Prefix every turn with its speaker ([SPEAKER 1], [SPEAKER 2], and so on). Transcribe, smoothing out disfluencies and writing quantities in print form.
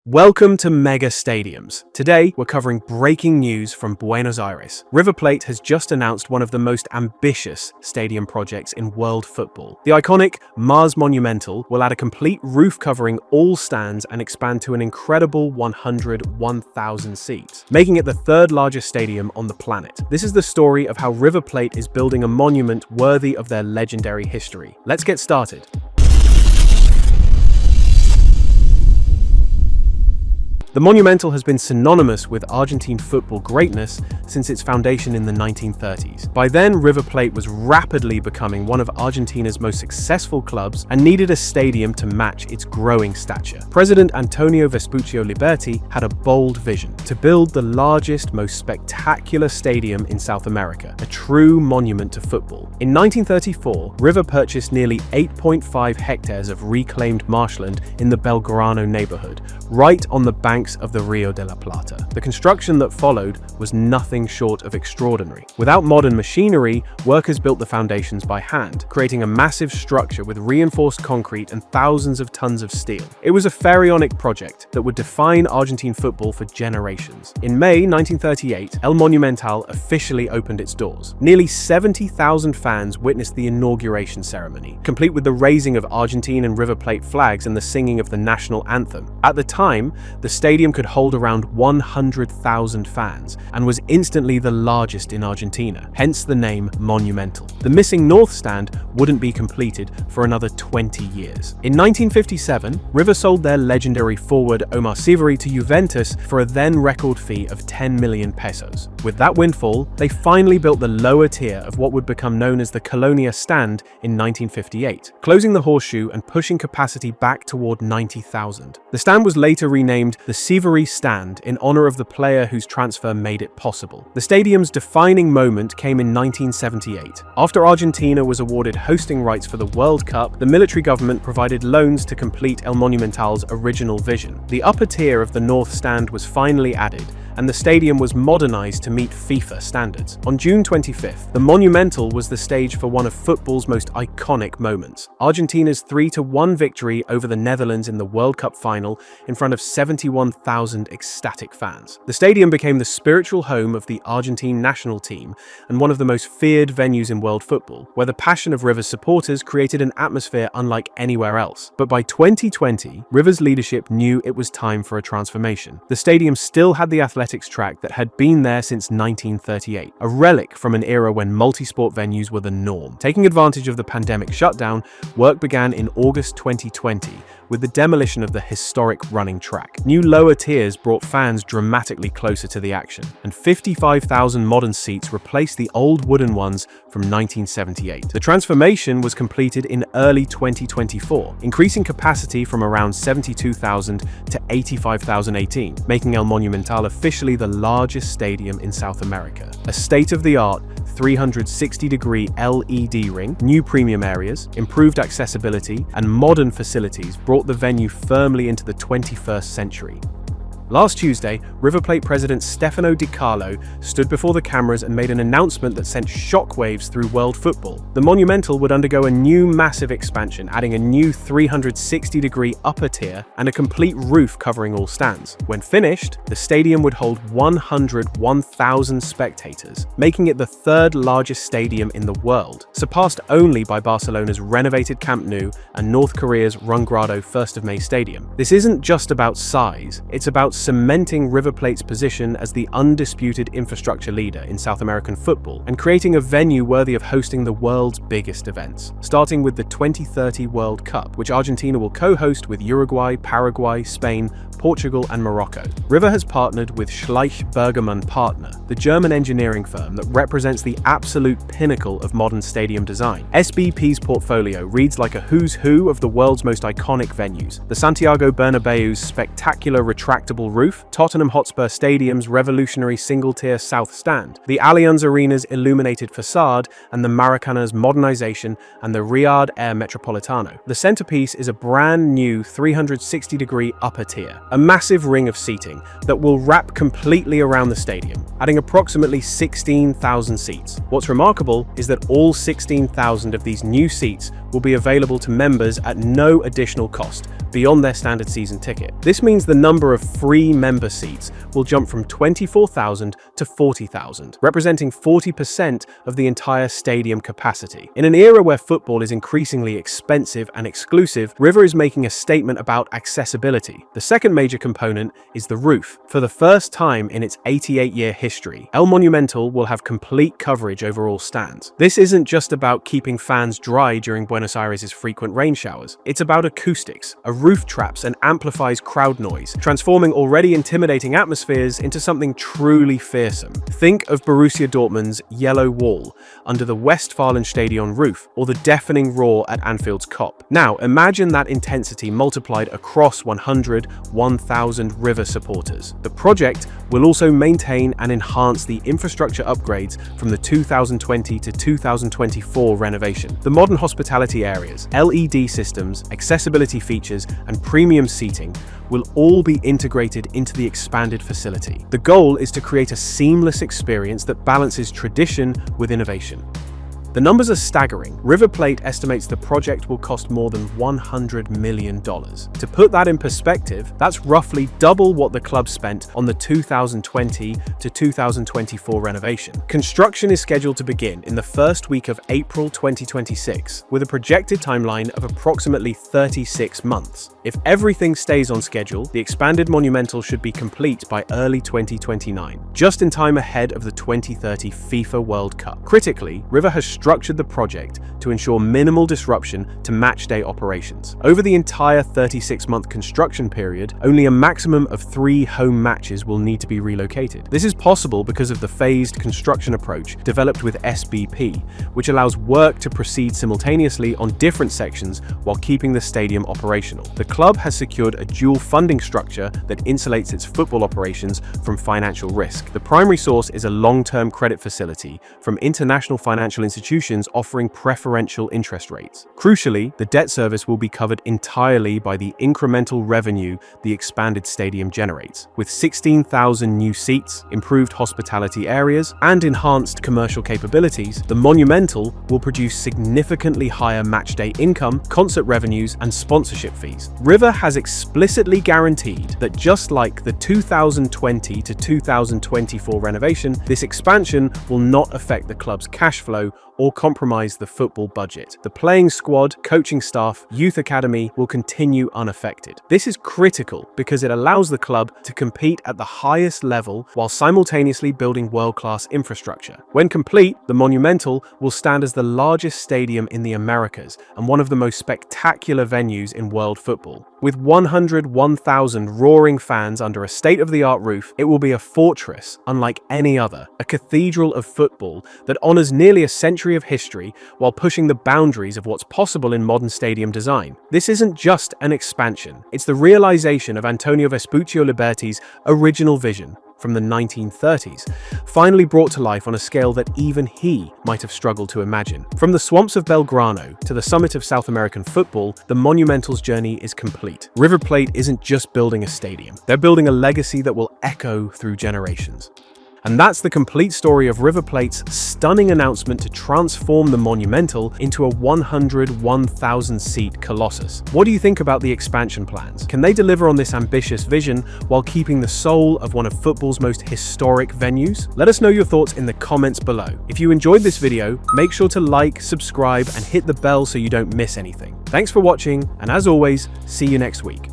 [SPEAKER 1] Welcome to Mega Stadiums. Today, we're covering breaking news from Buenos Aires. River Plate has just announced one of the most ambitious stadium projects in world football. The iconic 100m Monumental will add a complete roof covering all stands and expand to an incredible 1,000 seats, making it the third largest stadium on the planet. This is the story of how River Plate is building a monument worthy of their legendary history. Let's get started. The Monumental has been synonymous with Argentine football greatness since its foundation in the 1930s. By then, River Plate was rapidly becoming one of Argentina's most successful clubs and needed a stadium to match its growing stature. President Antonio Vespuccio Liberti had a bold vision: to build the largest, most spectacular stadium in South America, a true monument to football. In 1934, River purchased nearly 8.5 hectares of reclaimed marshland in the Belgrano neighborhood, right on the banks of the Rio de la Plata. The construction that followed was nothing short of extraordinary. Without modern machinery, workers built the foundations by hand, creating a massive structure with reinforced concrete and thousands of tons of steel. It was a pharaonic project that would define Argentine football for generations. In May 1938, El Monumental officially opened its doors. Nearly 70,000 fans witnessed the inauguration ceremony, complete with the raising of Argentine and River Plate flags and the singing of the national anthem. At the time, the stadium could hold around 100,000 fans and was instantly the largest in Argentina, hence the name Monumental. The missing north stand wouldn't be completed for another 20 years. In 1957, River sold their legendary forward Omar Sivori to Juventus for a then record fee of 10 million pesos. With that windfall, they finally built the lower tier of what would become known as the Colonia stand in 1958, closing the horseshoe and pushing capacity back toward 90,000. The stand was later renamed the Sivori Stand in honor of the player whose transfer made it possible. The stadium's defining moment came in 1978. After Argentina was awarded hosting rights for the World Cup, the military government provided loans to complete El Monumental's original vision. The upper tier of the North Stand was finally added, and the stadium was modernized to meet FIFA standards. On June 25th, the Monumental was the stage for one of football's most iconic moments: Argentina's 3-1 victory over the Netherlands in the World Cup final in front of 71,000 ecstatic fans. The stadium became the spiritual home of the Argentine national team and one of the most feared venues in world football, where the passion of River's supporters created an atmosphere unlike anywhere else. But by 2020, River's leadership knew it was time for a transformation. The stadium still had the athletics track that had been there since 1938, a relic from an era when multi-sport venues were the norm. Taking advantage of the pandemic shutdown, work began in August 2020 with the demolition of the historic running track. New lower tiers brought fans dramatically closer to the action, and 55,000 modern seats replaced the old wooden ones from 1978. The transformation was completed in early 2024, increasing capacity from around 72,000 to 85,018, making El Monumental officially the largest stadium in South America. A state-of-the-art 360-degree LED ring, new premium areas, improved accessibility, and modern facilities brought the venue firmly into the 21st century. Last Tuesday, River Plate president Stefano Di Carlo stood before the cameras and made an announcement that sent shockwaves through world football. The Monumental would undergo a new massive expansion, adding a new 360-degree upper tier and a complete roof covering all stands. When finished, the stadium would hold 1,000 spectators, making it the third largest stadium in the world, surpassed only by Barcelona's renovated Camp Nou and North Korea's Rungrado 1st May Stadium. This isn't just about size, it's about cementing River Plate's position as the undisputed infrastructure leader in South American football and creating a venue worthy of hosting the world's biggest events, starting with the 2030 World Cup, which Argentina will co-host with Uruguay, Paraguay, Spain, Portugal, and Morocco. River has partnered with Schleich Bergermann Partner, the German engineering firm that represents the absolute pinnacle of modern stadium design. SBP's portfolio reads like a who's who of the world's most iconic venues: the Santiago Bernabeu's spectacular retractable Monumental roof, Tottenham Hotspur Stadium's revolutionary single-tier south stand, the Allianz Arena's illuminated facade, and the Maracana's modernization, and the Riyadh Air Metropolitano. The centerpiece is a brand new 360-degree upper tier, a massive ring of seating that will wrap completely around the stadium, adding approximately 16,000 seats. What's remarkable is that all 16,000 of these new seats will be available to members at no additional cost beyond their standard season ticket. This means the number of free member seats will jump from 24,000 to 40,000, representing 40% of the entire stadium capacity. In an era where football is increasingly expensive and exclusive, River is making a statement about accessibility. The second major component is the roof. For the first time in its 88-year history, El Monumental will have complete coverage over all stands. This isn't just about keeping fans dry during Buenos Aires' frequent rain showers. It's about acoustics. A roof traps and amplifies crowd noise, transforming already intimidating atmospheres into something truly fearsome. Think of Borussia Dortmund's Yellow Wall under the Westfalenstadion roof, or the deafening roar at Anfield's Kop. Now, imagine that intensity multiplied across 1,000 River supporters. The project will also maintain and enhance the infrastructure upgrades from the 2020 to 2024 renovation. The modern hospitality areas, LED systems, accessibility features, and premium seating will all be integrated into the expanded facility. The goal is to create a seamless experience that balances tradition with innovation. The numbers are staggering. River Plate estimates the project will cost more than $100 million. To put that in perspective, that's roughly double what the club spent on the 2020 to 2024 renovation. Construction is scheduled to begin in the first week of April 2026, with a projected timeline of approximately 36 months. If everything stays on schedule, the expanded Monumental should be complete by early 2029, just in time ahead of the 2030 FIFA World Cup. Critically, River has structured the project to ensure minimal disruption to matchday operations. Over the entire 36-month construction period, only a maximum of 3 home matches will need to be relocated. This is possible because of the phased construction approach developed with SBP, which allows work to proceed simultaneously on different sections while keeping the stadium operational. The club has secured a dual funding structure that insulates its football operations from financial risk. The primary source is a long-term credit facility from international financial institutions offering preferential interest rates. Crucially, the debt service will be covered entirely by the incremental revenue the expanded stadium generates. With 16,000 new seats, improved hospitality areas, and enhanced commercial capabilities, the Monumental will produce significantly higher matchday income, concert revenues, and sponsorship fees. River has explicitly guaranteed that just like the 2020 to 2024 renovation, this expansion will not affect the club's cash flow or compromise the football budget. The playing squad, coaching staff, youth academy will continue unaffected. This is critical because it allows the club to compete at the highest level while simultaneously building world-class infrastructure. When complete, the Monumental will stand as the largest stadium in the Americas and one of the most spectacular venues in world football. With 101,000 roaring fans under a state-of-the-art roof, it will be a fortress unlike any other, a cathedral of football that honors nearly a century of history while pushing the boundaries of what's possible in modern stadium design. This isn't just an expansion, it's the realization of Antonio Vespuccio Liberti's original vision from the 1930s, finally brought to life on a scale that even he might have struggled to imagine. From the swamps of Belgrano to the summit of South American football, the Monumental's journey is complete. River Plate isn't just building a stadium, they're building a legacy that will echo through generations. And that's the complete story of River Plate's stunning announcement to transform the Monumental into a 101,000-seat colossus. What do you think about the expansion plans? Can they deliver on this ambitious vision while keeping the soul of one of football's most historic venues? Let us know your thoughts in the comments below. If you enjoyed this video, make sure to like, subscribe, and hit the bell so you don't miss anything. Thanks for watching, and as always, see you next week.